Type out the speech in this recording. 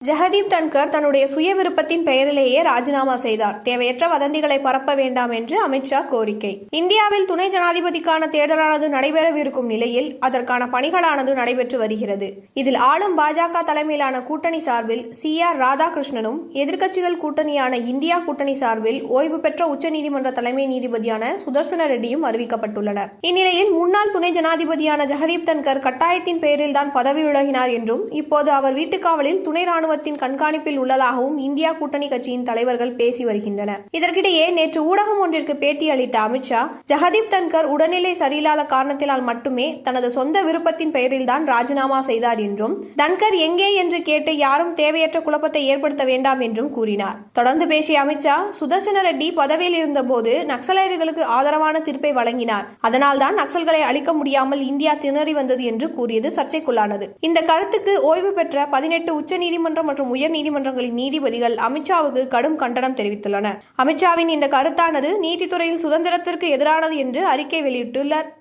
ஜெகதீப் தன்கர் தன்னுடைய சுய விருப்பத்தின் பெயரிலேயே ராஜினாமா செய்தார். தேவையற்ற வதந்திகளை பரப்ப வேண்டாம் என்று அமித்ஷா கோரிக்கை. இந்தியாவில் துணை ஜனாதிபதிக்கான தேர்தலானது நடைபெறவிருக்கும் நிலையில் அதற்கான பணிகளானது நடைபெற்று வருகிறது. இதில் ஆளும் பாஜக தலைமையிலான கூட்டணி சார்பில் CR ராதாகிருஷ்ணனும், எதிர்க்கட்சிகள் கூட்டணியான இந்தியா கூட்டணி சார்பில் ஓய்வு பெற்ற உச்சநீதிமன்ற தலைமை நீதிபதியான சுதர்சன ரெட்டியும் அறிவிக்கப்பட்டுள்ளனர். இந்நிலையில் முன்னாள் துணை ஜனாதிபதியான ஜெகதீப் தன்கர் கட்டாயத்தின் பெயரில்தான் பதவி விலகினார் என்றும், இப்போது அவர் வீட்டுக்காவலில் துணை கண்காணிப்பில் உள்ளதாகவும் இந்தியா கூட்டணி கட்சியின் தலைவர்கள் பேசி வருகின்றனர். இதற்கிடையே நேற்று ஊடகம் ஒன்றிற்கு பேட்டி அளித்த அமித்ஷா, ஜெகதீப் தன்கர் உடல்நிலை சரியில்லாத காரணத்தினால் மட்டுமே தனது சொந்த விருப்பத்தின் பெயரில்தான் ராஜினாமா செய்தார் என்றும், தன்கர் எங்கே என்று கேட்டு யாரும் தேவையற்ற குழப்பத்தை ஏற்படுத்த வேண்டாம் என்றும் கூறினார். தொடர்ந்து பேசிய அமித்ஷா, சுதர்சன ரெட்டி பதவியில் இருந்தபோது நக்சலைட்டுகளுக்கு ஆதரவான தீர்ப்பை வழங்கினார். அதனால்தான் நக்சல்களை அழிக்க முடியாமல் இந்தியா திணறி வந்தது என்று கூறியது சர்ச்சைக்குள்ளானது. இந்த கருத்துக்கு ஓய்வு பெற்ற 18 உச்சநீதிமன்ற மற்றும் உயர் நீதிமன்றங்களின் நீதிபதிகள் அமித்ஷாவுக்கு கடும் கண்டனம் தெரிவித்துள்ளனர். அமித்ஷாவின் இந்த கருத்தானது நீதித்துறையில் சுதந்திரத்திற்கு எதிரானது என்று அறிக்கை வெளியிட்டுள்ளார்.